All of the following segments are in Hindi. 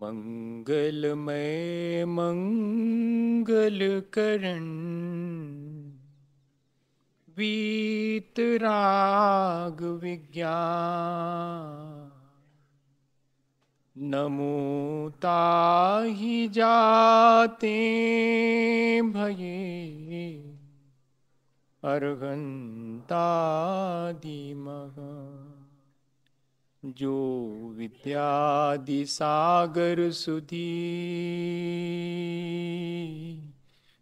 मंगलमय मंगल करण वीतराग विज्ञान नमो ताहि जाते भये अर्हन्तादिमः जो विद्यादि सागर सुधी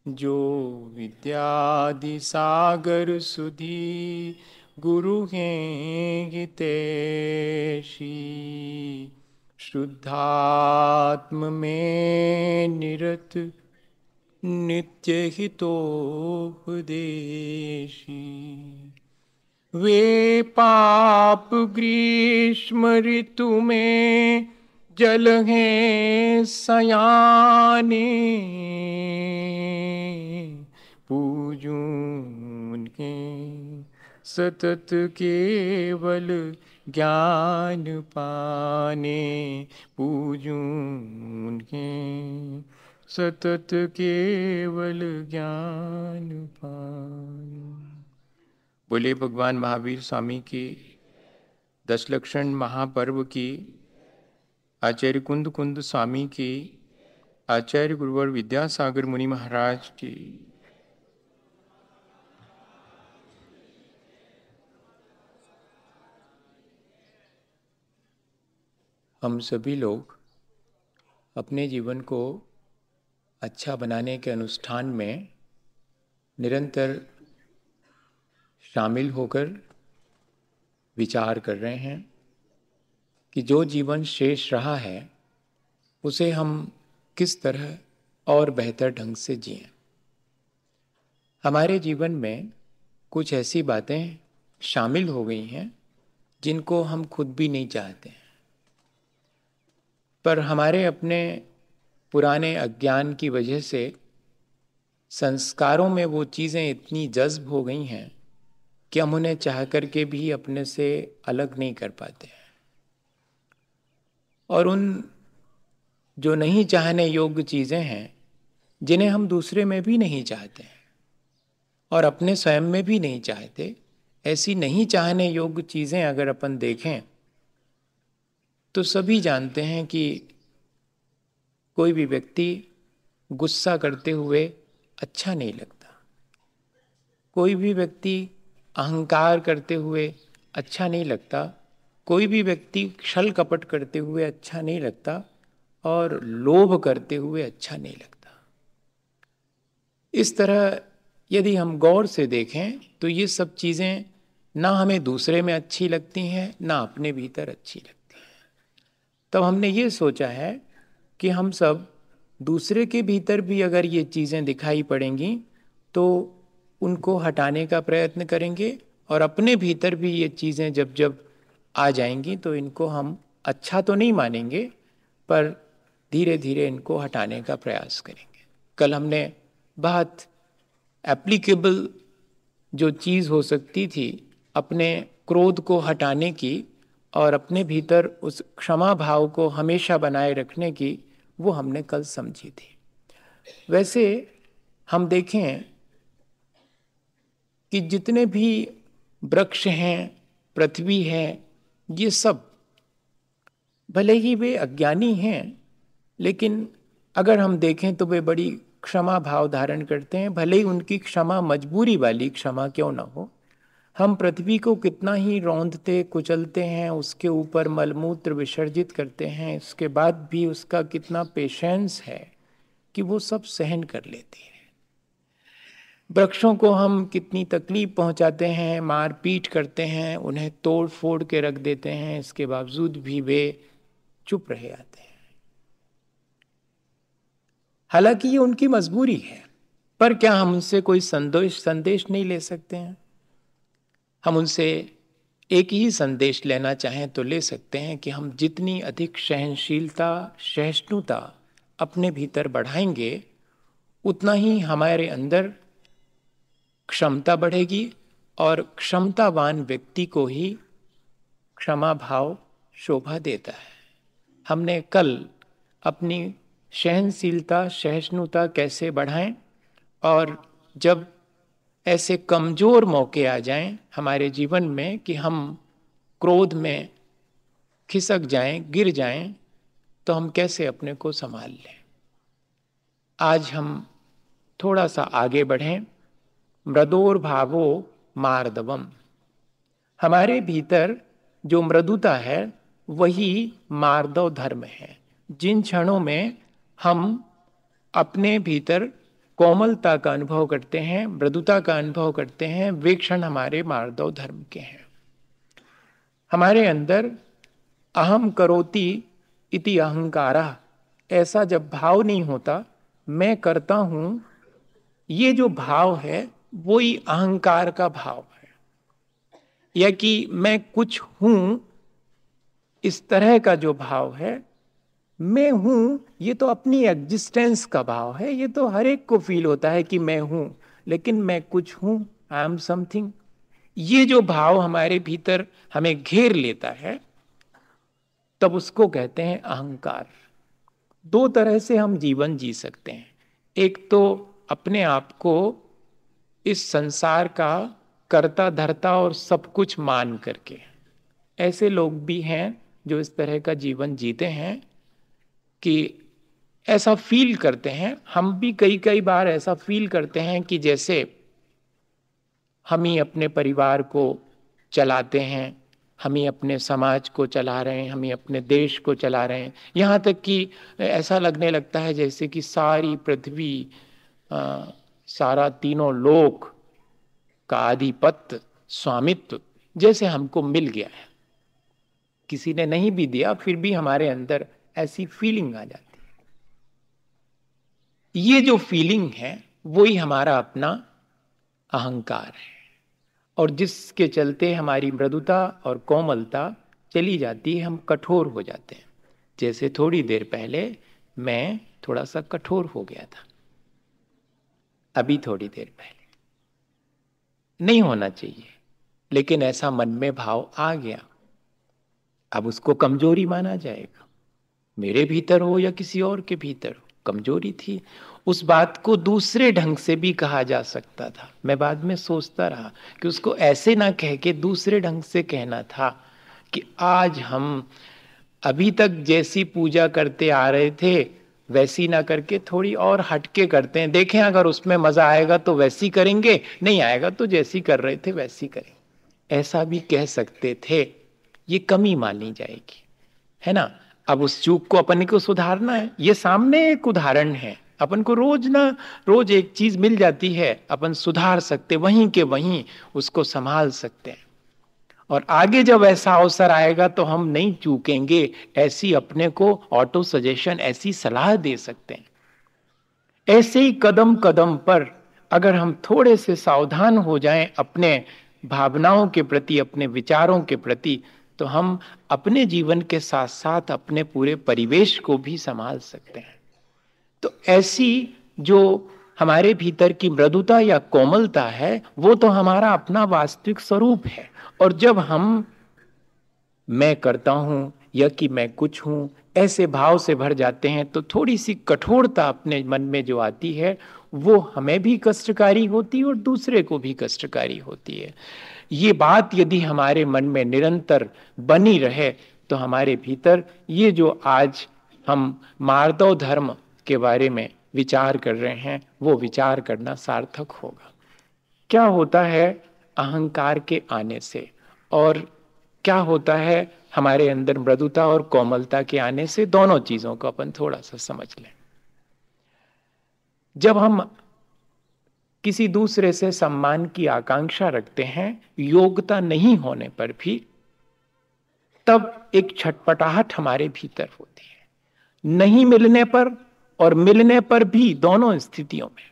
जो विद्यादि सागर सुधी गुरु हैं हितैषी शुद्धात्म में निरत नित्य हितोपदेशी वे पाप ग्रीष्म ऋतु में जल हैं सयाने पूजूं उनके सतत केवल ज्ञान पाने पूजूं उनके सतत केवल ज्ञान पाने। बोले भगवान महावीर स्वामी की 10 लक्षण महापर्व की, आचार्य कुंद कुंद स्वामी की, आचार्य गुरुवर विद्यासागर मुनि महाराज की। हम सभी लोग अपने जीवन को अच्छा बनाने के अनुष्ठान में निरंतर शामिल होकर विचार कर रहे हैं कि जो जीवन शेष रहा है उसे हम किस तरह और बेहतर ढंग से जिएं। हमारे जीवन में कुछ ऐसी बातें शामिल हो गई हैं जिनको हम खुद भी नहीं चाहते हैं, पर हमारे अपने पुराने अज्ञान की वजह से संस्कारों में वो चीज़ें इतनी जज्ब हो गई हैं कि हम उन्हें चाह करके भी अपने से अलग नहीं कर पाते हैं। और उन जो नहीं चाहने योग्य चीज़ें हैं जिन्हें हम दूसरे में भी नहीं चाहते हैं और अपने स्वयं में भी नहीं चाहते, ऐसी नहीं चाहने योग्य चीज़ें अगर अपन देखें तो सभी जानते हैं कि कोई भी व्यक्ति गुस्सा करते हुए अच्छा नहीं लगता, कोई भी व्यक्ति अहंकार करते हुए अच्छा नहीं लगता, कोई भी व्यक्ति छल कपट करते हुए अच्छा नहीं लगता और लोभ करते हुए अच्छा नहीं लगता। इस तरह यदि हम गौर से देखें तो ये सब चीज़ें ना हमें दूसरे में अच्छी लगती हैं ना अपने भीतर अच्छी लगती हैं। तब हमने ये सोचा है कि हम सब दूसरे के भीतर भी अगर ये चीज़ें दिखाई पड़ेंगी तो उनको हटाने का प्रयत्न करेंगे और अपने भीतर भी ये चीज़ें जब जब आ जाएंगी तो इनको हम अच्छा तो नहीं मानेंगे पर धीरे धीरे इनको हटाने का प्रयास करेंगे। कल हमने बहुत एप्लीकेबल जो चीज़ हो सकती थी अपने क्रोध को हटाने की और अपने भीतर उस क्षमा भाव को हमेशा बनाए रखने की, वो हमने कल समझी थी। वैसे हम देखें कि जितने भी वृक्ष हैं, पृथ्वी है, ये सब भले ही वे अज्ञानी हैं लेकिन अगर हम देखें तो वे बड़ी क्षमा भाव धारण करते हैं, भले ही उनकी क्षमा मजबूरी वाली क्षमा क्यों ना हो। हम पृथ्वी को कितना ही रौंदते कुचलते हैं, उसके ऊपर मलमूत्र विसर्जित करते हैं, इसके बाद भी उसका कितना पेशेंस है कि वो सब सहन कर लेती है। वृक्षों को हम कितनी तकलीफ पहुंचाते हैं, मार पीट करते हैं, उन्हें तोड़ फोड़ के रख देते हैं, इसके बावजूद भी वे चुप रहे आते हैं। हालांकि ये उनकी मजबूरी है, पर क्या हम उनसे कोई संदेश नहीं ले सकते हैं? हम उनसे एक ही संदेश लेना चाहें तो ले सकते हैं कि हम जितनी अधिक सहनशीलता, सहिष्णुता अपने भीतर बढ़ाएंगे उतना ही हमारे अंदर क्षमता बढ़ेगी और क्षमतावान व्यक्ति को ही क्षमा भाव शोभा देता है। हमने कल अपनी सहनशीलता, सहिष्णुता कैसे बढ़ाएं, और जब ऐसे कमज़ोर मौके आ जाएं हमारे जीवन में कि हम क्रोध में खिसक जाएं, गिर जाएं, तो हम कैसे अपने को संभाल लें। आज हम थोड़ा सा आगे बढ़ें। मृदोर भावो मार्दवम। हमारे भीतर जो मृदुता है वही मार्दव धर्म है। जिन क्षणों में हम अपने भीतर कोमलता का अनुभव करते हैं, मृदुता का अनुभव करते हैं, वे क्षण हमारे मार्दव धर्म के हैं। हमारे अंदर अहम करोति इति अहंकारः, ऐसा जब भाव नहीं होता, मैं करता हूं, ये जो भाव है वो ही अहंकार का भाव है, या कि मैं कुछ हूं, इस तरह का जो भाव है, मैं हूं, ये तो अपनी एग्जिस्टेंस का भाव है। ये तो हर एक को फील होता है कि मैं हूं, लेकिन मैं कुछ हूं, आई एम समथिंग। ये जो भाव हमारे भीतर हमें घेर लेता है, तब उसको कहते हैं अहंकार। दो तरह से हम जीवन जी सकते हैं। एक तो अपने आप को इस संसार का कर्ता धर्ता और सब कुछ मान करके, ऐसे लोग भी हैं जो इस तरह का जीवन जीते हैं कि ऐसा फील करते हैं। हम भी कई कई बार ऐसा फील करते हैं कि जैसे हम ही अपने परिवार को चलाते हैं, हम ही अपने समाज को चला रहे हैं, हम ही अपने देश को चला रहे हैं। यहाँ तक कि ऐसा लगने लगता है जैसे कि सारी पृथ्वी, सारा तीनों लोक का आधिपत्य, स्वामित्व जैसे हमको मिल गया है। किसी ने नहीं भी दिया, फिर भी हमारे अंदर ऐसी फीलिंग आ जाती है। ये जो फीलिंग है वही हमारा अपना अहंकार है, और जिसके चलते हमारी मृदुता और कोमलता चली जाती है, हम कठोर हो जाते हैं। जैसे थोड़ी देर पहले मैं थोड़ा सा कठोर हो गया था, अभी थोड़ी देर पहले। नहीं होना चाहिए, लेकिन ऐसा मन में भाव आ गया, अब उसको कमजोरी माना जाएगा। मेरे भीतर हो या किसी और के भीतर हो, कमजोरी थी। उस बात को दूसरे ढंग से भी कहा जा सकता था। मैं बाद में सोचता रहा कि उसको ऐसे ना कह के दूसरे ढंग से कहना था कि आज हम अभी तक जैसी पूजा करते आ रहे थे वैसी ना करके थोड़ी और हटके करते हैं, देखें अगर उसमें मजा आएगा तो वैसी करेंगे, नहीं आएगा तो जैसी कर रहे थे वैसी करेंगे। ऐसा भी कह सकते थे। ये कमी मानी जाएगी, है ना। अब उस चूक को अपन को सुधारना है। ये सामने एक उदाहरण है। अपन को रोज ना रोज एक चीज मिल जाती है, अपन सुधार सकते, वहीं के वहीं उसको संभाल सकते हैं। और आगे जब ऐसा अवसर आएगा तो हम नहीं चूकेंगे, ऐसी अपने को ऑटो सजेशन, ऐसी सलाह दे सकते हैं। ऐसे ही कदम कदम पर अगर हम थोड़े से सावधान हो जाएं अपने भावनाओं के प्रति, अपने विचारों के प्रति, तो हम अपने जीवन के साथ साथ अपने पूरे परिवेश को भी संभाल सकते हैं। तो ऐसी जो हमारे भीतर की मृदुता या कोमलता है, वो तो हमारा अपना वास्तविक स्वरूप है। और जब हम मैं करता हूं या कि मैं कुछ हूं ऐसे भाव से भर जाते हैं, तो थोड़ी सी कठोरता अपने मन में जो आती है वो हमें भी कष्टकारी होती है और दूसरे को भी कष्टकारी होती है। ये बात यदि हमारे मन में निरंतर बनी रहे तो हमारे भीतर ये जो आज हम मार्दव धर्म के बारे में विचार कर रहे हैं वो विचार करना सार्थक होगा। क्या होता है अहंकार के आने से, और क्या होता है हमारे अंदर मृदुता और कोमलता के आने से, दोनों चीजों को अपन थोड़ा सा समझ लें। जब हम किसी दूसरे से सम्मान की आकांक्षा रखते हैं योग्यता नहीं होने पर भी, तब एक छटपटाहट हमारे भीतर होती है। नहीं मिलने पर और मिलने पर भी, दोनों स्थितियों में,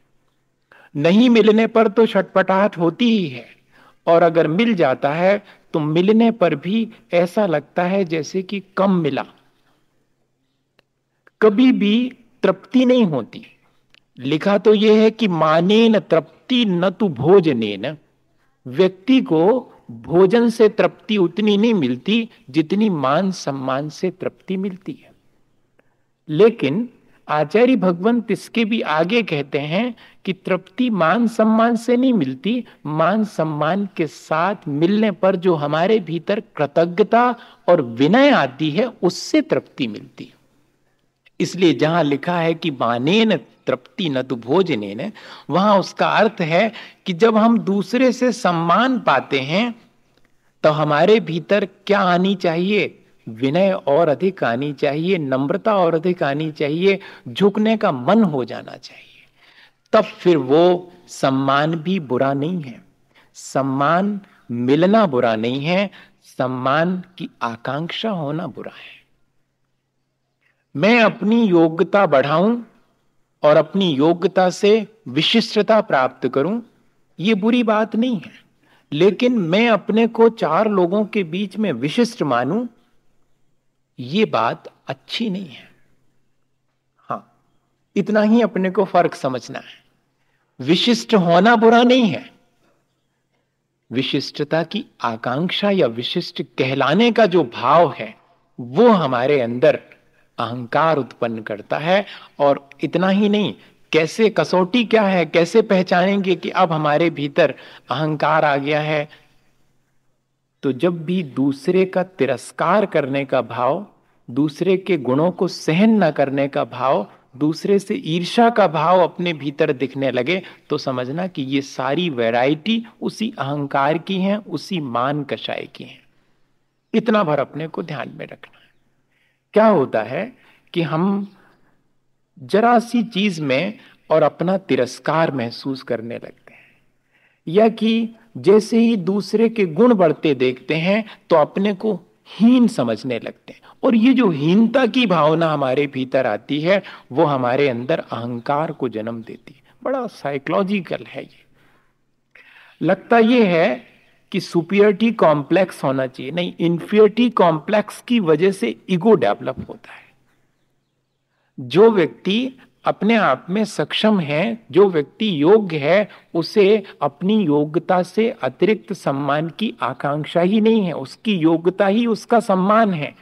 नहीं मिलने पर तो छटपटाहट होती ही है, और अगर मिल जाता है तो मिलने पर भी ऐसा लगता है जैसे कि कम मिला। कभी भी तृप्ति नहीं होती। लिखा तो यह है कि मानेन तृप्ति न तु भोजनेन। व्यक्ति को भोजन से तृप्ति उतनी नहीं मिलती जितनी मान सम्मान से तृप्ति मिलती है। लेकिन आचार्य भगवंत इसके भी आगे कहते हैं कि तृप्ति मान सम्मान से नहीं मिलती, मान सम्मान के साथ मिलने पर जो हमारे भीतर कृतज्ञता और विनय आती है उससे तृप्ति मिलती है। इसलिए जहां लिखा है कि मानेन तृप्ति न तो भोजने न, वहां उसका अर्थ है कि जब हम दूसरे से सम्मान पाते हैं तो हमारे भीतर क्या आनी चाहिए? विनय और अधिक आनी चाहिए, नम्रता और अधिक आनी चाहिए, झुकने का मन हो जाना चाहिए। तब फिर वो सम्मान भी बुरा नहीं है, सम्मान मिलना बुरा नहीं है, सम्मान की आकांक्षा होना बुरा है। मैं अपनी योग्यता बढ़ाऊं और अपनी योग्यता से विशिष्टता प्राप्त करूं, ये बुरी बात नहीं है। लेकिन मैं अपने को 4 लोगों के बीच में विशिष्ट मानूं, ये बात अच्छी नहीं है। हाँ, इतना ही अपने को फर्क समझना है। विशिष्ट होना बुरा नहीं है, विशिष्टता की आकांक्षा या विशिष्ट कहलाने का जो भाव है वो हमारे अंदर अहंकार उत्पन्न करता है। और इतना ही नहीं, कैसे कसौटी क्या है, कैसे पहचानेंगे कि अब हमारे भीतर अहंकार आ गया है? तो जब भी दूसरे का तिरस्कार करने का भाव, दूसरे के गुणों को सहन न करने का भाव, दूसरे से ईर्ष्या का भाव अपने भीतर दिखने लगे, तो समझना कि ये सारी वैरायटी उसी अहंकार की हैं, उसी मान कषाय की हैं। इतना भर अपने को ध्यान में रखना है। क्या होता है कि हम जरा सी चीज में और अपना तिरस्कार महसूस करने लगते हैं, या कि जैसे ही दूसरे के गुण बढ़ते देखते हैं तो अपने को हीन समझने लगते हैं। और ये जो हीनता की भावना हमारे भीतर आती है वो हमारे अंदर अहंकार को जन्म देती है। बड़ा साइकोलॉजिकल है ये। लगता ये है कि सुपीरियरिटी कॉम्प्लेक्स होना चाहिए, नहीं, इंफीरियरिटी कॉम्प्लेक्स की वजह से ईगो डेवलप होता है। जो व्यक्ति अपने आप में सक्षम है, जो व्यक्ति योग्य है, उसे अपनी योग्यता से अतिरिक्त सम्मान की आकांक्षा ही नहीं है, उसकी योग्यता ही उसका सम्मान है।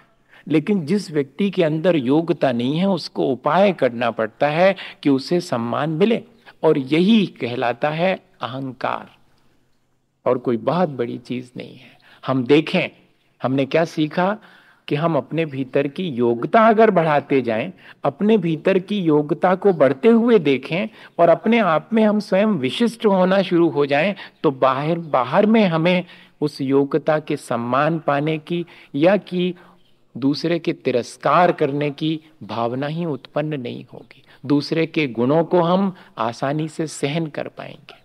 लेकिन जिस व्यक्ति के अंदर योग्यता नहीं है उसको उपाय करना पड़ता है कि उसे सम्मान मिले, और यही कहलाता है अहंकार, और कोई बहुत बड़ी चीज नहीं है। हम देखें, हमने क्या सीखा कि हम अपने भीतर की योग्यता अगर बढ़ाते जाएं, अपने भीतर की योग्यता को बढ़ते हुए देखें और अपने आप में हम स्वयं विशिष्ट होना शुरू हो जाएं, तो बाहर में हमें उस योग्यता के सम्मान पाने की या कि दूसरे के तिरस्कार करने की भावना ही उत्पन्न नहीं होगी। दूसरे के गुणों को हम आसानी से सहन कर पाएंगे।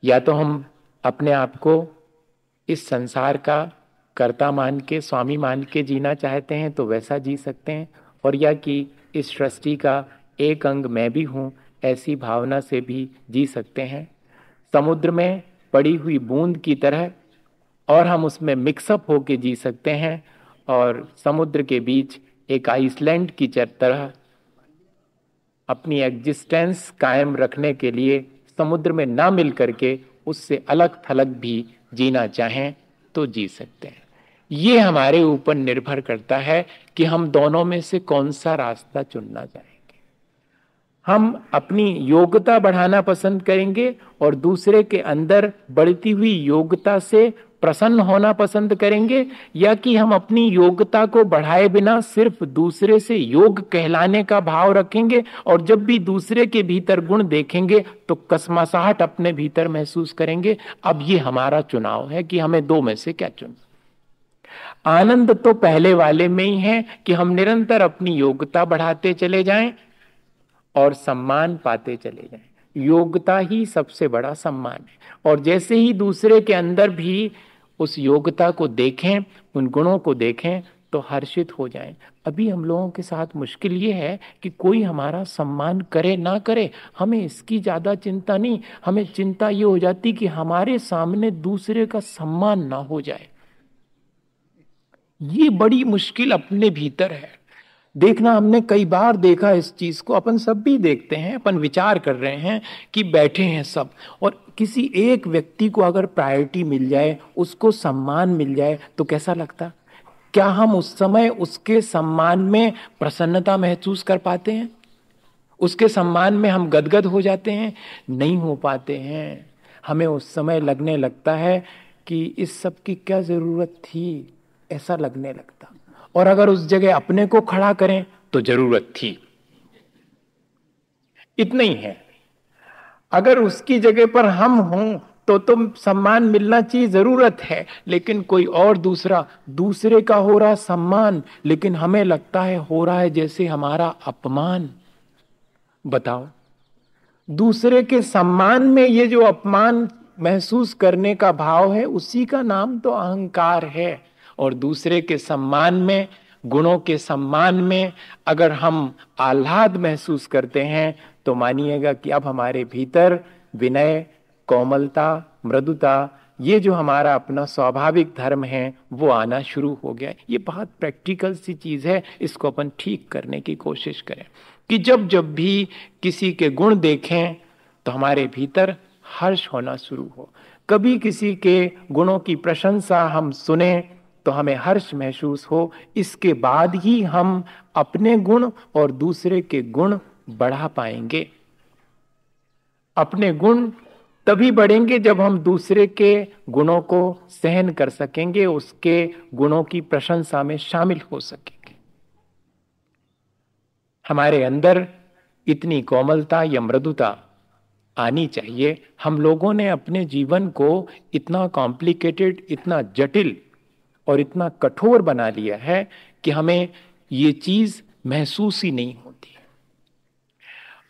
या तो हम अपने आप को इस संसार का कर्ता मान के, स्वामी मान के जीना चाहते हैं तो वैसा जी सकते हैं, और या कि इस सृष्टि का एक अंग मैं भी हूँ, ऐसी भावना से भी जी सकते हैं। समुद्र में पड़ी हुई बूंद की तरह और हम उसमें मिक्सअप होके जी सकते हैं, और समुद्र के बीच एक आइसलैंड की तरह अपनी एग्जिस्टेंस कायम रखने के लिए समुद्र में ना मिल करके उससे अलग थलग भी जीना चाहें तो जी सकते हैं। ये हमारे ऊपर निर्भर करता है कि हम दोनों में से कौन सा रास्ता चुनना चाहेंगे। हम अपनी योग्यता बढ़ाना पसंद करेंगे और दूसरे के अंदर बढ़ती हुई योग्यता से प्रसन्न होना पसंद करेंगे, या कि हम अपनी योग्यता को बढ़ाए बिना सिर्फ दूसरे से योग्य कहलाने का भाव रखेंगे, और जब भी दूसरे के भीतर गुण देखेंगे तो कसमासाहट अपने भीतर महसूस करेंगे। अब ये हमारा चुनाव है कि हमें 2 में से क्या चुनना। आनंद तो पहले वाले में ही है कि हम निरंतर अपनी योग्यता बढ़ाते चले जाएं और सम्मान पाते चले जाएं। योग्यता ही सबसे बड़ा सम्मान है, और जैसे ही दूसरे के अंदर भी उस योग्यता को देखें, उन गुणों को देखें तो हर्षित हो जाएं। अभी हम लोगों के साथ मुश्किल ये है कि कोई हमारा सम्मान करे ना करे, हमें इसकी ज्यादा चिंता नहीं, हमें चिंता ये हो जाती कि हमारे सामने दूसरे का सम्मान ना हो जाए। ये बड़ी मुश्किल अपने भीतर है। देखना, हमने कई बार देखा इस चीज को, अपन सब भी देखते हैं, अपन विचार कर रहे हैं कि बैठे हैं सब, और किसी एक व्यक्ति को अगर प्रायोरिटी मिल जाए, उसको सम्मान मिल जाए तो कैसा लगता? क्या हम उस समय उसके सम्मान में प्रसन्नता महसूस कर पाते हैं? उसके सम्मान में हम गदगद हो जाते हैं? नहीं हो पाते हैं। हमें उस समय लगने लगता है कि इस सब की क्या जरूरत थी, ऐसा लगने लगता। और अगर उस जगह अपने को खड़ा करें तो जरूरत थी, इतना ही है। अगर उसकी जगह पर हम हों तो तुम सम्मान मिलना चाहिए, जरूरत है, लेकिन कोई और दूसरे का हो रहा सम्मान, लेकिन हमें लगता है हो रहा है जैसे हमारा अपमान। बताओ, दूसरे के सम्मान में ये जो अपमान महसूस करने का भाव है, उसी का नाम तो अहंकार है। और दूसरे के सम्मान में, गुणों के सम्मान में अगर हम आह्लाद महसूस करते हैं तो मानिएगा कि अब हमारे भीतर विनय, कोमलता, मृदुता, ये जो हमारा अपना स्वाभाविक धर्म है वो आना शुरू हो गया। ये बहुत प्रैक्टिकल सी चीज है, इसको अपन ठीक करने की कोशिश करें कि जब जब भी किसी के गुण देखें तो हमारे भीतर हर्ष होना शुरू हो। कभी किसी के गुणों की प्रशंसा हम सुने तो हमें हर्ष महसूस हो। इसके बाद ही हम अपने गुण और दूसरे के गुण बढ़ा पाएंगे। अपने गुण तभी बढ़ेंगे जब हम दूसरे के गुणों को सहन कर सकेंगे, उसके गुणों की प्रशंसा में शामिल हो सकेंगे। हमारे अंदर इतनी कोमलता या मृदुता आनी चाहिए। हम लोगों ने अपने जीवन को इतना कॉम्प्लिकेटेड, इतना जटिल और इतना कठोर बना लिया है कि हमें ये चीज महसूस ही नहीं होती।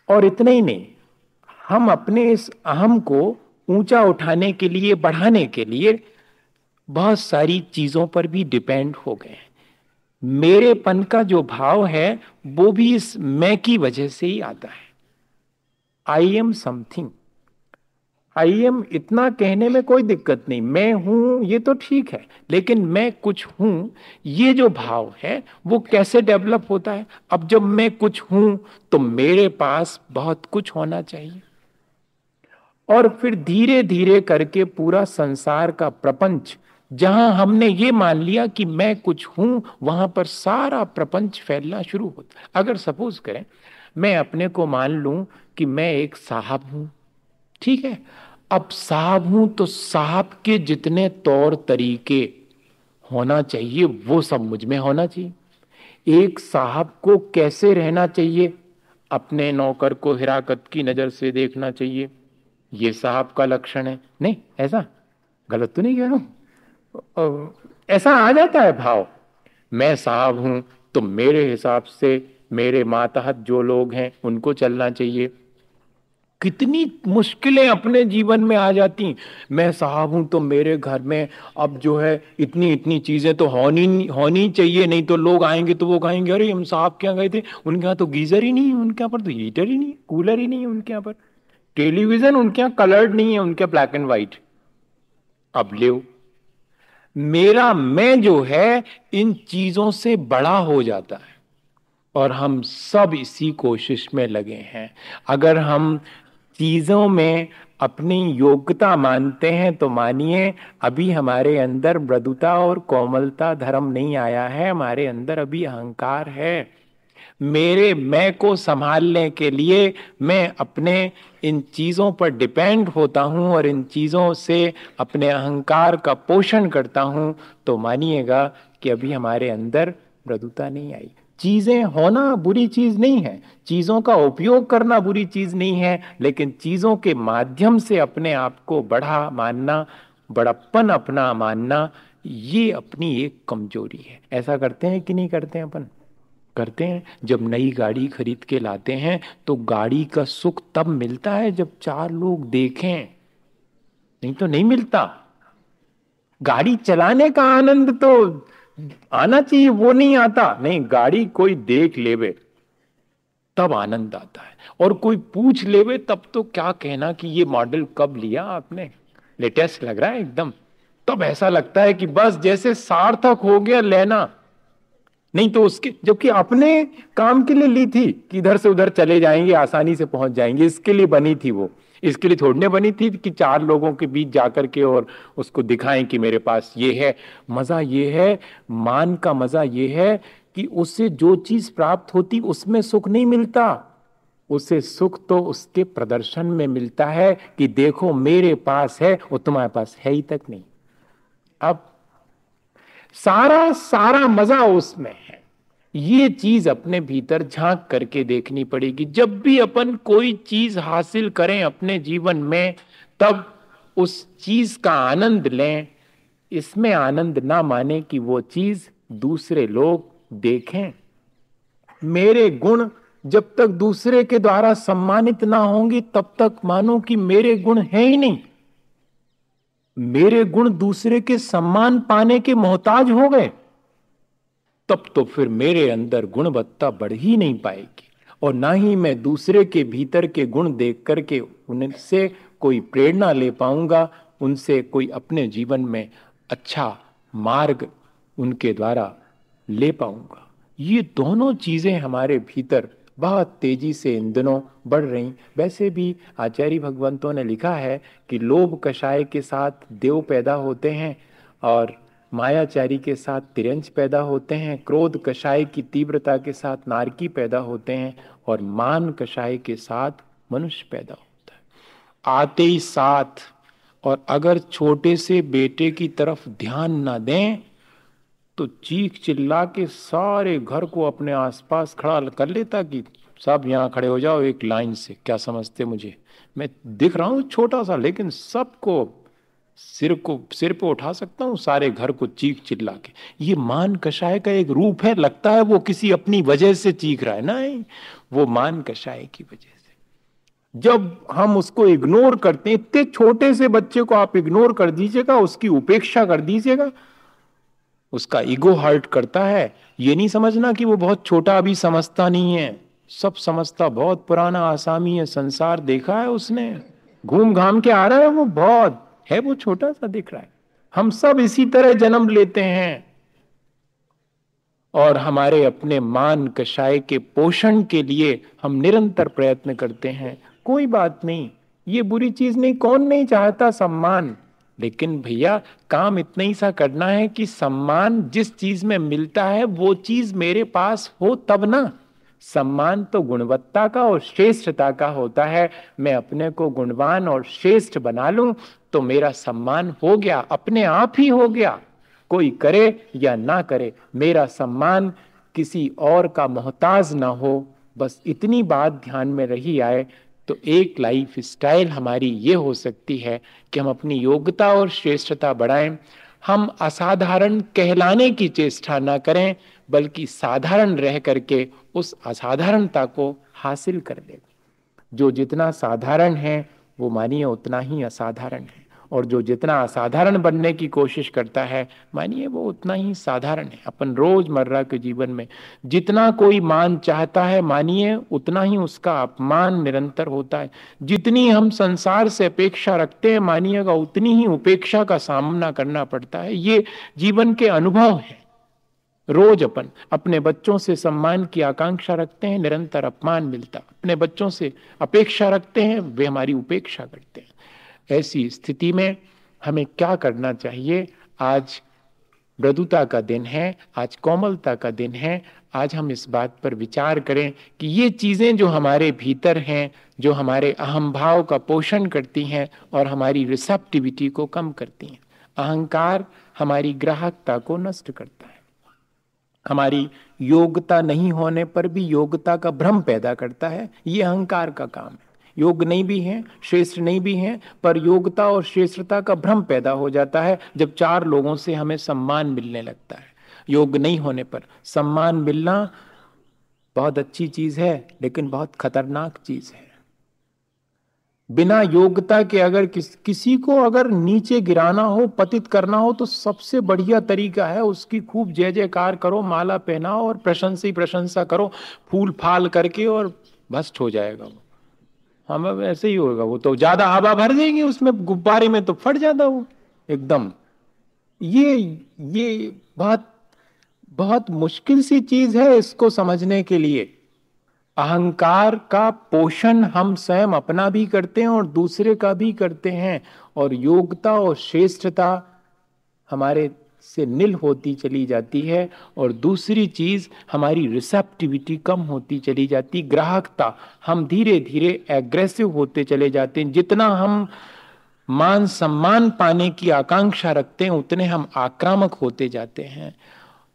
और इतना ही नहीं, हम अपने इस अहम को ऊंचा उठाने के लिए, बढ़ाने के लिए बहुत सारी चीजों पर भी डिपेंड हो गए हैं। मेरेपन का जो भाव है वो भी इस मैं की वजह से ही आता है। I am something, I am, इतना कहने में कोई दिक्कत नहीं, मैं हूं ये तो ठीक है, लेकिन मैं कुछ हूं, ये जो भाव है वो कैसे डेवलप होता है? अब जब मैं कुछ हूं तो मेरे पास बहुत कुछ होना चाहिए। और फिर धीरे धीरे करके पूरा संसार का प्रपंच, जहां हमने ये मान लिया कि मैं कुछ हूं, वहां पर सारा प्रपंच फैलना शुरू होता है। अगर सपोज करें मैं अपने को मान लूं कि मैं एक साहब हूं, ठीक है, अब साहब हूं तो साहब के जितने तौर तरीके होना चाहिए वो सब मुझ में होना चाहिए। एक साहब को कैसे रहना चाहिए? अपने नौकर को हिराकत की नजर से देखना चाहिए, ये साहब का लक्षण है। नहीं, ऐसा गलत तो नहीं कह रहा हूं, ऐसा आ जाता है भाव। मैं साहब हूं तो मेरे हिसाब से मेरे मातहत जो लोग हैं उनको चलना चाहिए। कितनी मुश्किलें अपने जीवन में आ जाती। मैं साहब हूं तो मेरे घर में अब जो है इतनी इतनी चीजें तो होनी चाहिए, नहीं तो लोग आएंगे तो वो कहेंगे अरे हम साहब के यहाँ गए थे, उनके यहाँ तो गीजर ही नहीं है, उनके यहाँ पर तो हीटर ही नहीं, कूलर ही नहीं है, उनके यहाँ पर टेलीविजन, उनके यहाँ कलर्ड नहीं है, उनके ब्लैक एंड व्हाइट। अब ले, मेरा मैं जो है इन चीजों से बड़ा हो जाता है और हम सब इसी कोशिश में लगे हैं। अगर हम चीजों में अपनी योग्यता मानते हैं तो मानिए अभी हमारे अंदर मृदुता और कोमलता धर्म नहीं आया है, हमारे अंदर अभी अहंकार है। मेरे मैं को संभालने के लिए मैं अपने इन चीजों पर डिपेंड होता हूं और इन चीजों से अपने अहंकार का पोषण करता हूं, तो मानिएगा कि अभी हमारे अंदर मृदुता नहीं आई। चीजें होना बुरी चीज नहीं है, चीजों का उपयोग करना बुरी चीज नहीं है, लेकिन चीजों के माध्यम से अपने आप को बड़ा मानना, बड़प्पन अपना मानना, ये अपनी एक कमजोरी है। ऐसा करते हैं कि नहीं करते हैं? अपन करते हैं। जब नई गाड़ी खरीद के लाते हैं तो गाड़ी का सुख तब मिलता है जब चार लोग देखें, नहीं तो नहीं मिलता। गाड़ी चलाने का आनंद तो आना चाहिए, वो नहीं आता। नहीं, गाड़ी कोई देख लेवे तब आनंद आता है, और कोई पूछ लेवे तब तो क्या कहना कि ये मॉडल कब लिया आपने, लेटेस्ट लग रहा है एकदम, तब ऐसा लगता है कि बस जैसे सार्थक हो गया लेना। नहीं तो उसके, जबकि अपने काम के लिए ली थी कि इधर से उधर चले जाएंगे, आसानी से पहुंच जाएंगे, इसके लिए बनी थी वो, इसके लिए थोड़ने बनी थी कि 4 लोगों के बीच जाकर के और उसको दिखाएं कि मेरे पास ये है। मजा ये है, मान का मजा ये है कि उससे जो चीज प्राप्त होती उसमें सुख नहीं मिलता, उसे सुख तो उसके प्रदर्शन में मिलता है कि देखो मेरे पास है, वो तुम्हारे पास है ही तक नहीं। अब सारा सारा मजा उसमें है। ये चीज अपने भीतर झांक करके देखनी पड़ेगी। जब भी अपन कोई चीज हासिल करें अपने जीवन में, तब उस चीज का आनंद लें। इसमें आनंद ना माने कि वो चीज दूसरे लोग देखें। मेरे गुण जब तक दूसरे के द्वारा सम्मानित ना होंगे तब तक मानो कि मेरे गुण है ही नहीं। मेरे गुण दूसरे के सम्मान पाने के मोहताज हो गए, तब तो फिर मेरे अंदर गुणवत्ता बढ़ ही नहीं पाएगी, और ना ही मैं दूसरे के भीतर के गुण देख करके उनसे कोई प्रेरणा ले पाऊंगा, उनसे कोई अपने जीवन में अच्छा मार्ग उनके द्वारा ले पाऊंगा। ये दोनों चीजें हमारे भीतर बहुत तेजी से इन दिनों बढ़ रही। वैसे भी आचार्य भगवंतों ने लिखा है कि लोभ कषाय के साथ देव पैदा होते हैं, और मायाचारी के साथ तिरंज पैदा होते हैं, क्रोध कषाय की तीव्रता के साथ नारकी पैदा होते हैं, और मान कषाय के साथ मनुष्य पैदा होता है। आते ही साथ, और अगर छोटे से बेटे की तरफ ध्यान ना दें तो चीख चिल्ला के सारे घर को अपने आसपास खड़ा कर लेता कि सब यहाँ खड़े हो जाओ एक लाइन से। क्या समझते मुझे, मैं दिख रहा हूं छोटा सा, लेकिन सबको सिर पे उठा सकता हूं, सारे घर को चीख चिल्ला के। ये मान कषाय का एक रूप है। लगता है वो किसी अपनी वजह से चीख रहा है, ना, वो मान कषाय की वजह से। जब हम उसको इग्नोर करते हैं, इतने छोटे से बच्चे को आप इग्नोर कर दीजिएगा, उसकी उपेक्षा कर दीजिएगा, उसका ईगो हर्ट करता है। ये नहीं समझना कि वो बहुत छोटा, अभी समझता नहीं है, सब समझता, बहुत पुराना आसामी है, संसार देखा है उसने, घूम घाम के आ रहा है, वो बहुत है, वो छोटा सा दिख रहा है। हम सब इसी तरह जन्म लेते हैं, और हमारे अपने मान कषाय के पोषण के लिए हम निरंतर प्रयत्न करते हैं। कोई बात नहीं, ये बुरी चीज नहीं, कौन नहीं चाहता सम्मान, लेकिन भैया काम इतना ही सा करना है कि सम्मान जिस चीज में मिलता है वो चीज मेरे पास हो तब ना। सम्मान तो गुणवत्ता का और श्रेष्ठता का होता है। मैं अपने को गुणवान और श्रेष्ठ बना लूं तो मेरा सम्मान हो गया, अपने आप ही हो गया। कोई करे या ना करे, मेरा सम्मान किसी और का मोहताज ना हो, बस इतनी बात ध्यान में रही आए तो एक लाइफ स्टाइल हमारी ये हो सकती है कि हम अपनी योग्यता और श्रेष्ठता बढ़ाएं। हम असाधारण कहलाने की चेष्टा ना करें, बल्कि साधारण रह करके उस असाधारणता को हासिल कर लें। जो जितना साधारण है वो मानिए उतना ही असाधारण है, और जो जितना असाधारण बनने की कोशिश करता है मानिए वो उतना ही साधारण है। अपन रोजमर्रा के जीवन में जितना कोई मान चाहता है मानिए उतना ही उसका अपमान निरंतर होता है। जितनी हम संसार से अपेक्षा रखते हैं मानिएगा उतनी ही उपेक्षा का सामना करना पड़ता है। ये जीवन के अनुभव है। रोज अपन अपने बच्चों से सम्मान की आकांक्षा रखते हैं, निरंतर अपमान मिलता। अपने बच्चों से अपेक्षा रखते हैं, वे हमारी उपेक्षा करते हैं। ऐसी स्थिति में हमें क्या करना चाहिए? आज मृदुता का दिन है, आज कोमलता का दिन है। आज हम इस बात पर विचार करें कि ये चीजें जो हमारे भीतर हैं, जो हमारे अहम भाव का पोषण करती हैं और हमारी रिसेप्टिविटी को कम करती हैं। अहंकार हमारी ग्राहकता को नष्ट करता है, हमारी योग्यता नहीं होने पर भी योग्यता का भ्रम पैदा करता है। ये अहंकार का काम है। योग्य नहीं भी हैं, श्रेष्ठ नहीं भी हैं, पर योग्यता और श्रेष्ठता का भ्रम पैदा हो जाता है जब 4 लोगों से हमें सम्मान मिलने लगता है। योग्य नहीं होने पर सम्मान मिलना बहुत अच्छी चीज है, लेकिन बहुत खतरनाक चीज है। बिना योग्यता के अगर किसी को अगर नीचे गिराना हो, पतित करना हो, तो सबसे बढ़िया तरीका है उसकी खूब जय जयकार करो, माला पहनाओ और प्रशंसा ही प्रशंसा करो, फूल फाल करके, और भ्रष्ट हो जाएगा वो। हमें ऐसे ही होगा, वो तो ज्यादा हवा भर देंगे उसमें, गुब्बारे में तो फट जाता वो एकदम। ये बहुत बहुत मुश्किल सी चीज है इसको समझने के लिए। अहंकार का पोषण हम स्वयं अपना भी करते हैं और दूसरे का भी करते हैं, और योग्यता और श्रेष्ठता हमारे से नील होती चली जाती है। और दूसरी चीज, हमारी रिसेप्टिविटी कम होती चली जाती, ग्राहकता, हम धीरे धीरे एग्रेसिव होते चले जाते हैं। जितना हम मान सम्मान पाने की आकांक्षा रखते हैं उतने हम आक्रामक होते जाते हैं,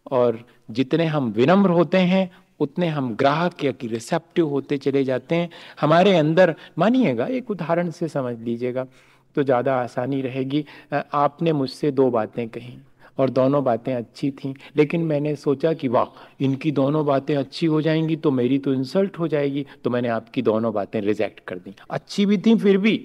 और जितने हम विनम्र होते हैं उतने हम ग्राहक या कि रिसेप्टिव होते चले जाते हैं। हमारे अंदर, मानिएगा एक उदाहरण से समझ लीजिएगा तो ज़्यादा आसानी रहेगी। आपने मुझसे दो बातें कही और दोनों बातें अच्छी थीं, लेकिन मैंने सोचा कि वाह, इनकी दोनों बातें अच्छी हो जाएंगी तो मेरी तो इंसल्ट हो जाएगी, तो मैंने आपकी दोनों बातें रिजेक्ट कर दी। अच्छी भी थी फिर भी।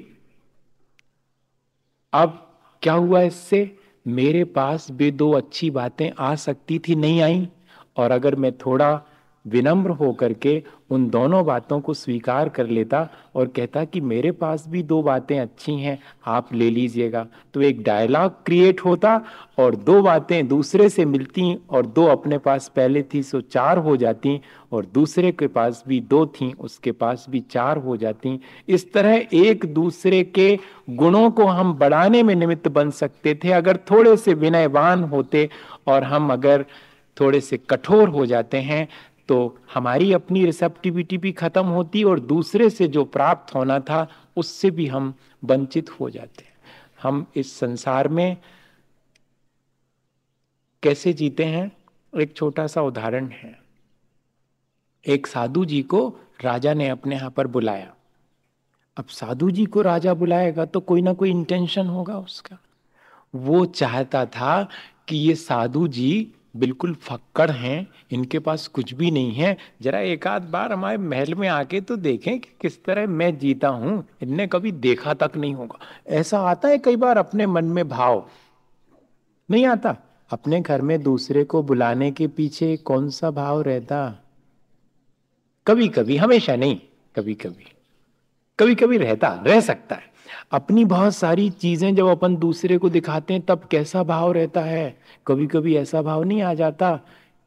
अब क्या हुआ इससे? मेरे पास भी दो अच्छी बातें आ सकती थी, नहीं आई। और अगर मैं थोड़ा विनम्र होकर के उन दोनों बातों को स्वीकार कर लेता और कहता कि मेरे पास भी दो बातें अच्छी हैं, आप ले लीजिएगा, तो एक डायलॉग क्रिएट होता और दो बातें दूसरे से मिलती, और दो अपने पास पहले थी सो चार हो जाती, और दूसरे के पास भी दो थी उसके पास भी चार हो जाती। इस तरह एक दूसरे के गुणों को हम बढ़ाने में निमित्त बन सकते थे अगर थोड़े से विनयवान होते, और हम अगर थोड़े से कठोर हो जाते हैं तो हमारी अपनी रिसेप्टिविटी भी खत्म होती और दूसरे से जो प्राप्त होना था उससे भी हम वंचित हो जाते। हम इस संसार में कैसे जीते हैं? एक छोटा सा उदाहरण है। एक साधु जी को राजा ने अपने यहां पर बुलाया। अब साधु जी को राजा बुलाएगा तो कोई ना कोई इंटेंशन होगा उसका। वो चाहता था कि ये साधु जी बिल्कुल फक्कड़ हैं, इनके पास कुछ भी नहीं है, जरा एक आध बार हमारे महल में आके तो देखें कि किस तरह मैं जीता हूं, इनने कभी देखा तक नहीं होगा। ऐसा आता है कई बार अपने मन में भाव, नहीं आता? अपने घर में दूसरे को बुलाने के पीछे कौन सा भाव रहता? कभी कभी, हमेशा नहीं, कभी कभी, कभी कभी रहता, रह सकता है। अपनी बहुत सारी चीजें जब अपन दूसरे को दिखाते हैं तब कैसा भाव रहता है? कभी कभी ऐसा भाव नहीं आ जाता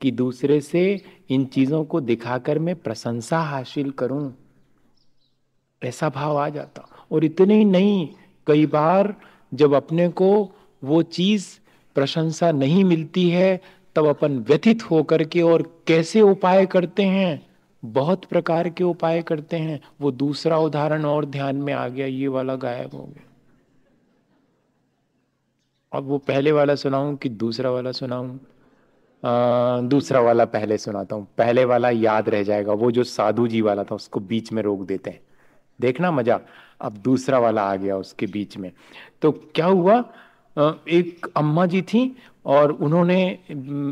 कि दूसरे से इन चीजों को दिखाकर मैं प्रशंसा हासिल करूं? ऐसा भाव आ जाता। और इतने ही नहीं, कई बार जब अपने को वो चीज प्रशंसा नहीं मिलती है तब अपन व्यथित होकर के और कैसे उपाय करते हैं, बहुत प्रकार के उपाय करते हैं। वो दूसरा उदाहरण और ध्यान में आ गया, ये वाला गायब हो गया। अब वो पहले वाला सुनाऊं कि दूसरा वाला सुनाऊं? दूसरा वाला पहले सुनाता हूं, पहले वाला याद रह जाएगा। वो जो साधु जी वाला था उसको बीच में रोक देते हैं, देखना मजा। अब दूसरा वाला आ गया उसके बीच में। तो क्या हुआ, एक अम्मा जी थी और उन्होंने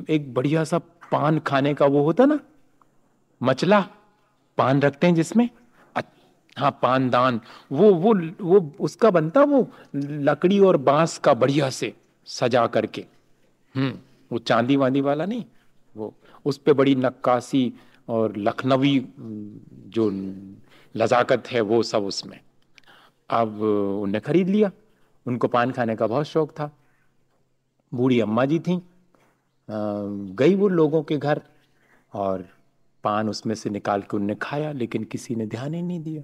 एक बढ़िया सा पान खाने का, वो होता ना मचला, पान रखते हैं जिसमें, हाँ पानदान, वो उसका बनता, वो लकड़ी और बांस का बढ़िया से सजा करके, वो चांदी वांदी वाला नहीं, वो उस पे बड़ी नक्काशी और लखनवी जो लजाकत है वो सब उसमें। अब उन्हें खरीद लिया, उनको पान खाने का बहुत शौक था। बूढ़ी अम्मा जी थी, गई वो लोगों के घर और पान उसमें से निकाल के उनने खाया, लेकिन किसी ने ध्यान ही नहीं दिया।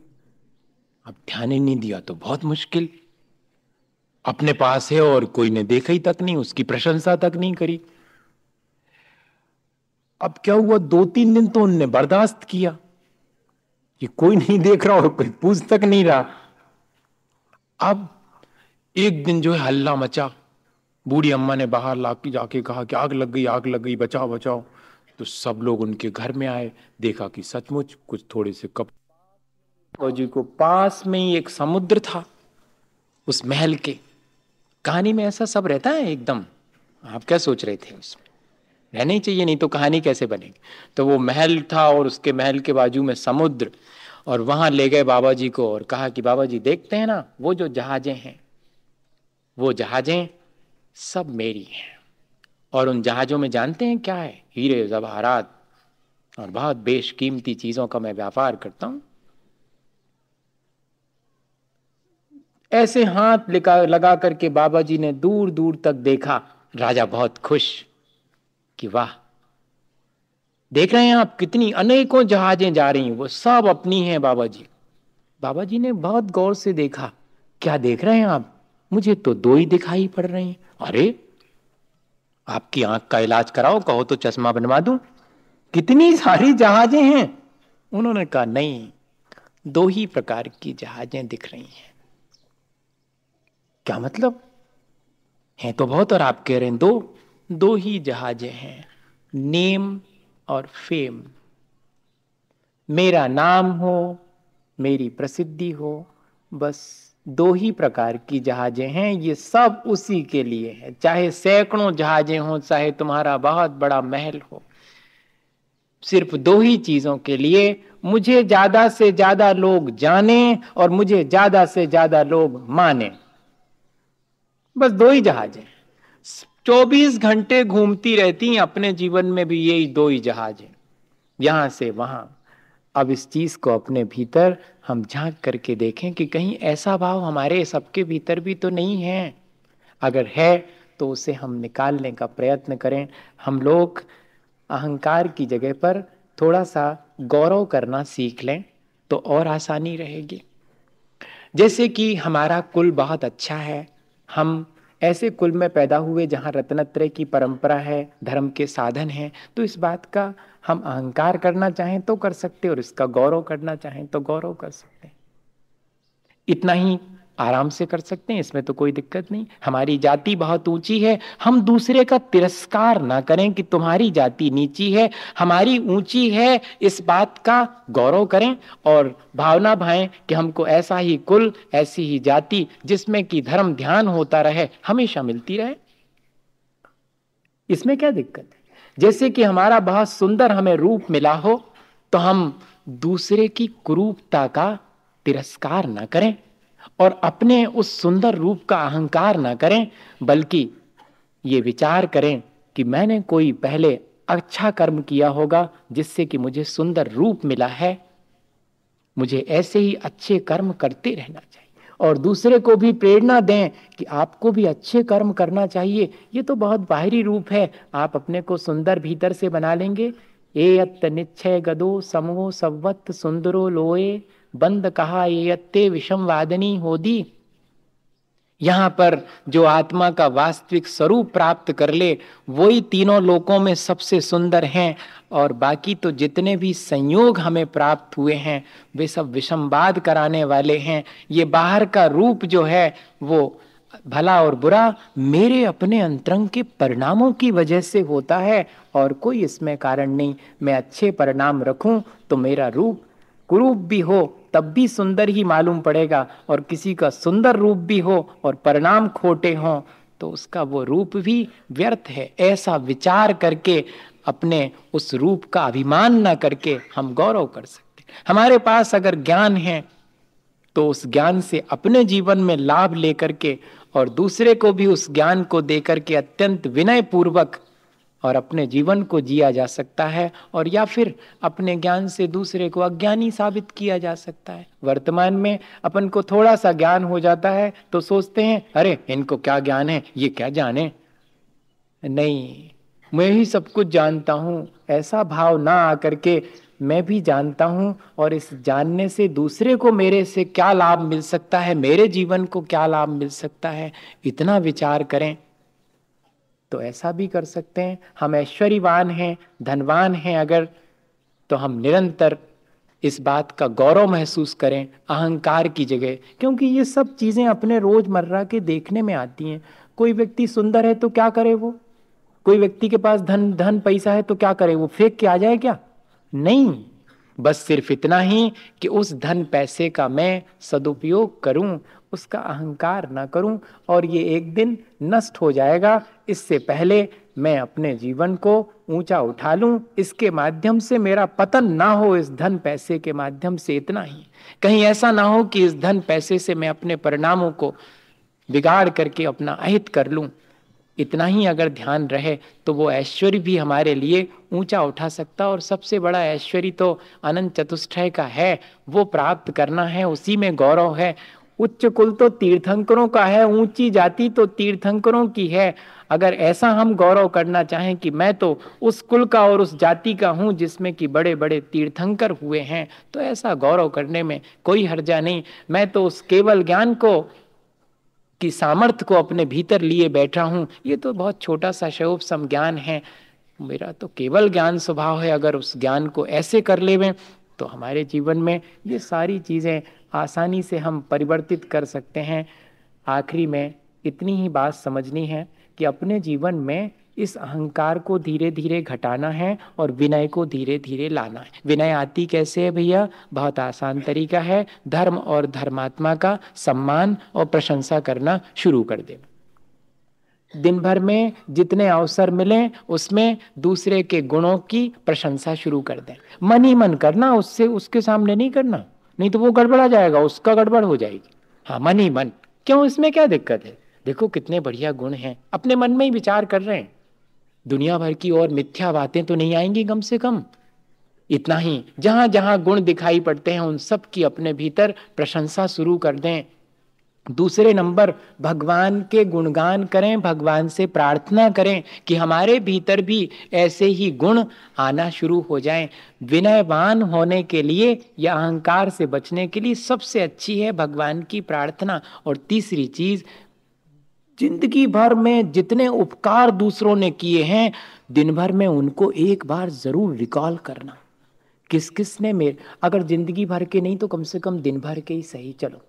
अब ध्यान ही नहीं दिया तो बहुत मुश्किल, अपने पास है और कोई ने देखा ही तक नहीं, उसकी प्रशंसा तक नहीं करी। अब क्या हुआ, 2-3 दिन तो उनने बर्दाश्त किया कि कोई नहीं देख रहा और कोई पूछ तक नहीं रहा। अब एक दिन जो है हल्ला मचा, बूढ़ी अम्मा ने बाहर लाके जाके कहा कि आग लग गई, आग लग गई, बचाओ बचाओ। तो सब लोग उनके घर में आए, देखा कि सचमुच कुछ थोड़े से कप जी को पास में ही एक समुद्र था उस महल के। कहानी में ऐसा सब रहता है एकदम, आप क्या सोच रहे थे? उसमें रहना ही चाहिए, नहीं तो कहानी कैसे बनेगी। तो वो महल था और उसके महल के बाजू में समुद्र, और वहां ले गए बाबा जी को और कहा कि बाबा जी देखते हैं ना वो जो जहाजें हैं, वो जहाजें सब मेरी हैं, और उन जहाजों में जानते हैं क्या है? हीरे जवाहरात और बहुत बेशकीमती चीजों का मैं व्यापार करता हूं। ऐसे हाथ लगा करके बाबा जी ने दूर दूर तक देखा। राजा बहुत खुश कि वाह, देख रहे हैं आप कितनी अनेकों जहाजें जा रही हैं, वो सब अपनी हैं बाबा जी। बाबा जी ने बहुत गौर से देखा, क्या देख रहे हैं आप? मुझे तो दो ही दिखाई पड़ रही हैं। अरे आपकी आंख का इलाज कराओ, कहो तो चश्मा बनवा दूं, कितनी सारी जहाजें हैं। उन्होंने कहा नहीं, दो ही प्रकार की जहाजें दिख रही हैं। क्या मतलब? हैं तो बहुत और आप कह रहे हैं दो। दो ही जहाजें हैं, नेम और फेम। मेरा नाम हो, मेरी प्रसिद्धि हो, बस दो ही प्रकार की जहाजें हैं। ये सब उसी के लिए है, चाहे सैकड़ों जहाजें हो, चाहे तुम्हारा बहुत बड़ा महल हो, सिर्फ दो ही चीजों के लिए, मुझे ज्यादा से ज्यादा लोग जाने और मुझे ज्यादा से ज्यादा लोग माने। बस दो ही जहाजें 24 घंटे घूमती रहती, अपने जीवन में भी यही दो ही जहाजें, यहां से वहां। अब इस चीज को अपने भीतर हम झांक करके देखें कि कहीं ऐसा भाव हमारे सबके भीतर भी तो नहीं है। अगर है तो उसे हम निकालने का प्रयत्न करें। हम लोग अहंकार की जगह पर थोड़ा सा गौरव करना सीख लें तो और आसानी रहेगी। जैसे कि हमारा कुल बहुत अच्छा है, हम ऐसे कुल में पैदा हुए जहाँ रत्नत्रय की परंपरा है, धर्म के साधन हैं, तो इस बात का हम अहंकार करना चाहें तो कर सकते और इसका गौरव करना चाहें तो गौरव कर सकते हैं। इतना ही आराम से कर सकते हैं, इसमें तो कोई दिक्कत नहीं। हमारी जाति बहुत ऊंची है, हम दूसरे का तिरस्कार ना करें कि तुम्हारी जाति नीची है, हमारी ऊंची है, इस बात का गौरव करें और भावना भाएं कि हमको ऐसा ही कुल, ऐसी ही जाति जिसमें कि धर्म ध्यान होता रहे, हमेशा मिलती रहे। इसमें क्या दिक्कत है? जैसे कि हमारा बहुत सुंदर हमें रूप मिला हो तो हम दूसरे की कुरूपता का तिरस्कार ना करें और अपने उस सुंदर रूप का अहंकार ना करें, बल्कि ये विचार करें कि मैंने कोई पहले अच्छा कर्म किया होगा जिससे कि मुझे सुंदर रूप मिला है, मुझे ऐसे ही अच्छे कर्म करते रहना चाहिए और दूसरे को भी प्रेरणा दें कि आपको भी अच्छे कर्म करना चाहिए। ये तो बहुत बाहरी रूप है, आप अपने को सुंदर भीतर से बना लेंगे। ये यत्त निश्चय गदो समो सवत्त सुंदरो लोए, बंद कहा ये यत्ते विषम वादनी होदी। यहां पर जो आत्मा का वास्तविक स्वरूप प्राप्त कर ले वही तीनों लोकों में सबसे सुंदर हैं, और बाकी तो जितने भी संयोग हमें प्राप्त हुए हैं वे सब विषमवाद कराने वाले हैं। ये बाहर का रूप जो है वो भला और बुरा मेरे अपने अंतरंग के परिणामों की वजह से होता है और कोई इसमें कारण नहीं। मैं अच्छे परिणाम रखूं तो मेरा रूप कुरूप भी हो तब भी सुंदर ही मालूम पड़ेगा, और किसी का सुंदर रूप भी हो और परिणाम खोटे हों तो उसका वो रूप भी व्यर्थ है। ऐसा विचार करके अपने उस रूप का अभिमान ना करके हम गौरव कर सकते। हमारे पास अगर ज्ञान है तो उस ज्ञान से अपने जीवन में लाभ लेकर के और दूसरे को भी उस ज्ञान को देकर के अत्यंत विनय पूर्वक और अपने जीवन को जिया जा सकता है, और या फिर अपने ज्ञान से दूसरे को अज्ञानी साबित किया जा सकता है। वर्तमान में अपन को थोड़ा सा ज्ञान हो जाता है तो सोचते हैं अरे इनको क्या ज्ञान है, ये क्या जाने, नहीं मैं ही सब कुछ जानता हूं। ऐसा भाव ना आकर के मैं भी जानता हूं और इस जानने से दूसरे को मेरे से क्या लाभ मिल सकता है, मेरे जीवन को क्या लाभ मिल सकता है, इतना विचार करें तो ऐसा भी कर सकते हैं। हम ऐश्वर्यवान हैं, धनवान हैं अगर, तो हम निरंतर इस बात का गौरव महसूस करें अहंकार की जगह, क्योंकि ये सब चीजें अपने रोजमर्रा के देखने में आती हैं। कोई व्यक्ति सुंदर है तो क्या करे वो, कोई व्यक्ति के पास धन पैसा है तो क्या करे वो, फेंक के आ जाए क्या? नहीं, बस सिर्फ इतना ही कि उस धन पैसे का मैं सदुपयोग करूं, उसका अहंकार ना करूं, और ये एक दिन नष्ट हो जाएगा। इससे पहले मैं अपने जीवन को ऊंचा उठा लूं, इसके माध्यम से मेरा पतन ना हो, इस धन पैसे के माध्यम से। इतना ही, कहीं ऐसा ना हो कि इस धन पैसे से मैं अपने परिणामों को बिगाड़ करके अपना अहित कर लूं। इतना ही अगर ध्यान रहे तो वो ऐश्वर्य भी हमारे लिए ऊंचा उठा सकता, और सबसे बड़ा ऐश्वर्य तो अनंत चतुष्टय का है, वो प्राप्त करना है, उसी में गौरव है। उच्च कुल तो तीर्थंकरों का है, ऊंची जाति तो तीर्थंकरों की है। अगर ऐसा हम गौरव करना चाहें कि मैं तो उस कुल का और उस जाति का हूं जिसमें कि बड़े बड़े तीर्थंकर हुए हैं, तो ऐसा गौरव करने में कोई हर्जा नहीं। मैं तो उस केवल ज्ञान को की सामर्थ्य को अपने भीतर लिए बैठा हूं। ये तो बहुत छोटा सा शैव सम ज्ञान है, मेरा तो केवल ज्ञान स्वभाव है। अगर उस ज्ञान को ऐसे कर लेवें तो हमारे जीवन में ये सारी चीजें आसानी से हम परिवर्तित कर सकते हैं। आखिरी में इतनी ही बात समझनी है कि अपने जीवन में इस अहंकार को धीरे धीरे घटाना है और विनय को धीरे धीरे लाना है। विनय आती कैसे है भैया? बहुत आसान तरीका है, धर्म और धर्मात्मा का सम्मान और प्रशंसा करना शुरू कर देना। दिन भर में जितने अवसर मिले उसमें दूसरे के गुणों की प्रशंसा शुरू कर दें। मन ही मन करना, उससे उसके सामने नहीं करना, नहीं तो वो गड़बड़ा जाएगा, उसका गड़बड़ हो जाएगी। हाँ, मन ही मन। क्यों, इसमें क्या दिक्कत है? देखो कितने बढ़िया गुण हैं, अपने मन में ही विचार कर रहे हैं, दुनिया भर की और मिथ्या बातें तो नहीं आएंगी कम से कम। इतना ही, जहां जहां गुण दिखाई पड़ते हैं उन सब की अपने भीतर प्रशंसा शुरू कर दें। दूसरे नंबर, भगवान के गुणगान करें, भगवान से प्रार्थना करें कि हमारे भीतर भी ऐसे ही गुण आना शुरू हो जाएं। विनयवान होने के लिए या अहंकार से बचने के लिए सबसे अच्छी है भगवान की प्रार्थना। और तीसरी चीज, जिंदगी भर में जितने उपकार दूसरों ने किए हैं, दिन भर में उनको एक बार जरूर रिकॉल करना। किस किस ने मेरे, अगर जिंदगी भर के नहीं तो कम से कम दिन भर के ही सही, चलो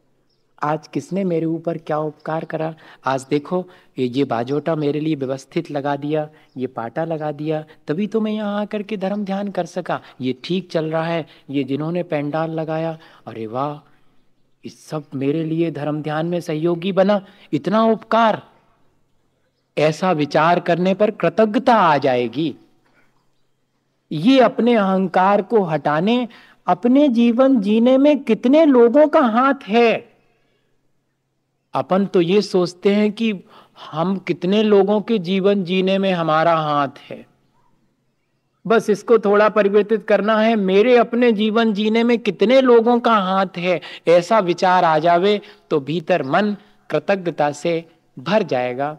आज किसने मेरे ऊपर क्या उपकार करा। आज देखो ये बाजोटा मेरे लिए व्यवस्थित लगा दिया, ये पाटा लगा दिया, तभी तो मैं यहाँ आकर के धर्म ध्यान कर सका। ये ठीक चल रहा है, ये जिन्होंने पंडाल लगाया, अरे वाह, इस सब मेरे लिए धर्म ध्यान में सहयोगी बना, इतना उपकार। ऐसा विचार करने पर कृतज्ञता आ जाएगी। ये अपने अहंकार को हटाने, अपने जीवन जीने में कितने लोगों का हाथ है। अपन तो ये सोचते हैं कि हम कितने लोगों के जीवन जीने में हमारा हाथ है, बस इसको थोड़ा परिवर्तित करना है, मेरे अपने जीवन जीने में कितने लोगों का हाथ है। ऐसा विचार आ जावे तो भीतर मन कृतज्ञता से भर जाएगा।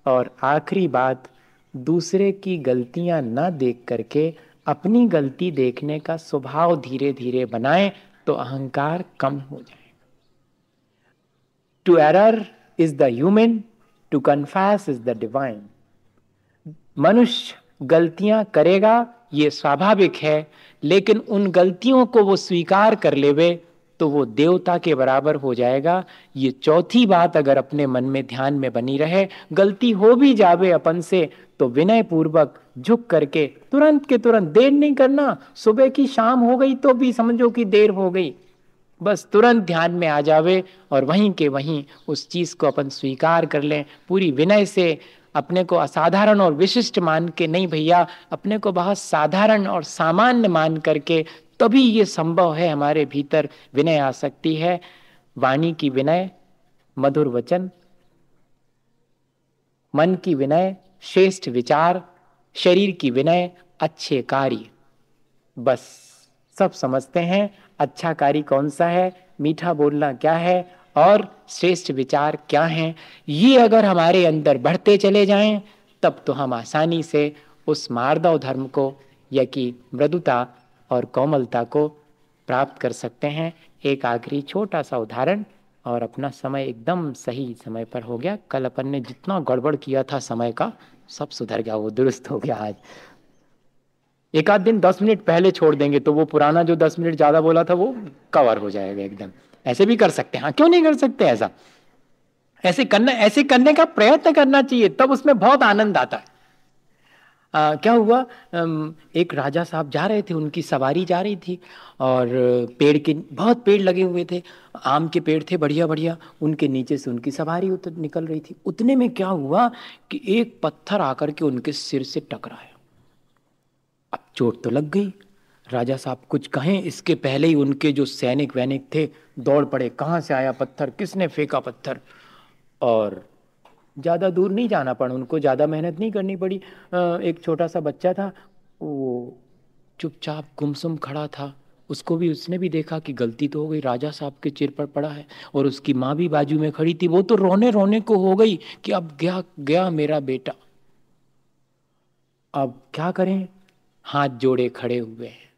और आखिरी बात, दूसरे की गलतियां ना देख करके अपनी गलती देखने का स्वभाव धीरे धीरे बनाएं तो अहंकार कम हो जाए। To err is the human, to confess is the divine. मनुष्य गलतियां करेगा, ये स्वाभाविक है, लेकिन उन गलतियों को वो स्वीकार कर लेवे तो वो देवता के बराबर हो जाएगा। ये चौथी बात अगर अपने मन में ध्यान में बनी रहे, गलती हो भी जावे अपन से तो विनय पूर्वक झुक करके तुरंत के तुरंत, देर नहीं करना। सुबह की शाम हो गई तो भी समझो कि देर हो गई, बस तुरंत ध्यान में आ जावे और वहीं के वहीं उस चीज को अपन स्वीकार कर लें पूरी विनय से। अपने को असाधारण और विशिष्ट मान के नहीं भैया, अपने को बहुत साधारण और सामान्य मान करके, तभी ये संभव है हमारे भीतर विनय आ सकती है। वाणी की विनय, मधुर वचन, मन की विनय, श्रेष्ठ विचार, शरीर की विनय, अच्छे कार्य। बस सब समझते हैं अच्छा कार्य कौन सा है, मीठा बोलना क्या है और श्रेष्ठ विचार क्या हैं। ये अगर हमारे अंदर बढ़ते चले जाएं तब तो हम आसानी से उस मार्दव धर्म को या कि मृदुता और कोमलता को प्राप्त कर सकते हैं। एक आखिरी छोटा सा उदाहरण, और अपना समय एकदम सही समय पर हो गया। कल अपन ने जितना गड़बड़ किया था समय का, सब सुधर गया, वो दुरुस्त हो गया। आज एक आध दिन 10 मिनट पहले छोड़ देंगे तो वो पुराना जो 10 मिनट ज्यादा बोला था वो कवर हो जाएगा एकदम। ऐसे भी कर सकते हैं, हाँ क्यों नहीं कर सकते ऐसा। ऐसे करने का प्रयत्न करना चाहिए, तब उसमें बहुत आनंद आता है। क्या हुआ, एक राजा साहब जा रहे थे, उनकी सवारी जा रही थी और पेड़ के बहुत पेड़ लगे हुए थे, आम के पेड़ थे बढ़िया बढ़िया, उनके नीचे से उनकी सवारी निकल रही थी। उतने में क्या हुआ कि एक पत्थर आकर के उनके सिर से टकराया। अब चोट तो लग गई, राजा साहब कुछ कहें इसके पहले ही उनके जो सैनिक वैनिक थे दौड़ पड़े, कहाँ से आया पत्थर, किसने फेंका पत्थर। और ज़्यादा दूर नहीं जाना पड़ा उनको, ज़्यादा मेहनत नहीं करनी पड़ी। एक छोटा सा बच्चा था, वो चुपचाप गुमसुम खड़ा था उसको भी, उसने भी देखा कि गलती तो हो गई, राजा साहब के सिर पर पड़ा है, और उसकी माँ भी बाजू में खड़ी थी। वो तो रोने रोने को हो गई कि अब गया गया मेरा बेटा, अब क्या करें। हाथ जोड़े खड़े हुए हैं।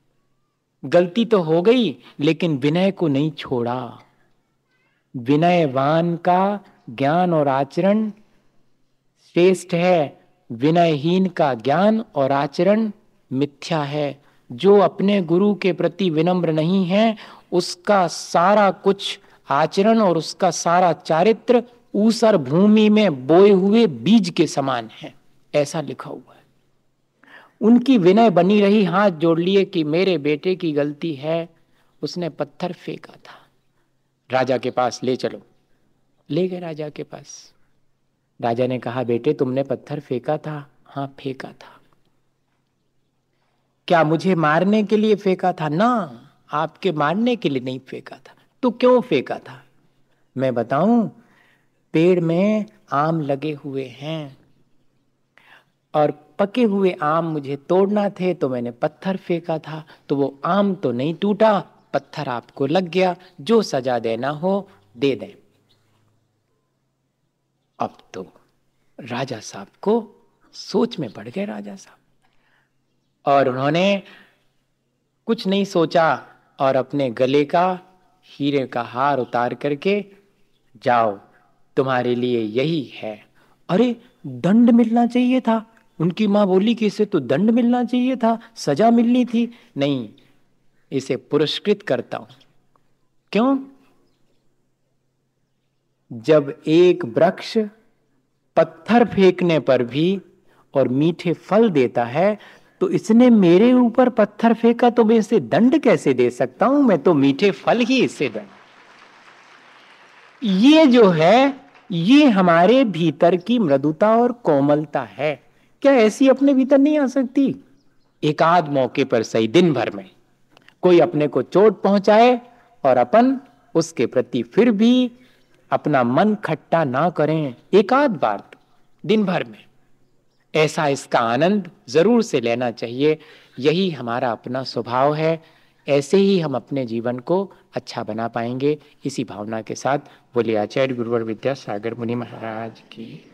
गलती तो हो गई लेकिन विनय को नहीं छोड़ा। विनयवान का ज्ञान और आचरण श्रेष्ठ है, विनयहीन का ज्ञान और आचरण मिथ्या है। जो अपने गुरु के प्रति विनम्र नहीं है, उसका सारा कुछ आचरण और उसका सारा चारित्र ऊसर भूमि में बोए हुए बीज के समान है, ऐसा लिखा हुआ है। उनकी विनय बनी रही, हाथ जोड़ लिए कि मेरे बेटे की गलती है, उसने पत्थर फेंका था। राजा के पास ले चलो। ले गए राजा के पास। राजा ने कहा, बेटे तुमने पत्थर फेंका था? हाँ फेंका था। क्या मुझे मारने के लिए फेंका था? ना, आपके मारने के लिए नहीं फेंका था। तो क्यों फेंका था? मैं बताऊं, पेड़ में आम लगे हुए हैं और पके हुए आम मुझे तोड़ना थे, तो मैंने पत्थर फेंका था। तो वो आम तो नहीं टूटा, पत्थर आपको लग गया। जो सजा देना हो दे दें। अब तो राजा साहब को सोच में पड़ गए राजा साहब, और उन्होंने कुछ नहीं सोचा और अपने गले का हीरे का हार उतार करके, जाओ तुम्हारे लिए यही है। अरे दंड मिलना चाहिए था। उनकी मां बोली कि इसे तो दंड मिलना चाहिए था, सजा मिलनी थी। नहीं, इसे पुरस्कृत करता हूं। क्यों? जब एक वृक्ष पत्थर फेंकने पर भी और मीठे फल देता है, तो इसने मेरे ऊपर पत्थर फेंका तो मैं इसे दंड कैसे दे सकता हूं? मैं तो मीठे फल ही इसे दंड। ये जो है, ये हमारे भीतर की मृदुता और कोमलता है। क्या ऐसी अपने भीतर नहीं आ सकती? एक आध मौके पर सही, दिन भर में कोई अपने को चोट पहुंचाए और अपन उसके प्रति फिर भी अपना मन खट्टा ना करें, एक आध बार दिन भर में, ऐसा इसका आनंद जरूर से लेना चाहिए। यही हमारा अपना स्वभाव है। ऐसे ही हम अपने जीवन को अच्छा बना पाएंगे। इसी भावना के साथ बोले आचार्य गुरुवर विद्यासागर मुनि महाराज की।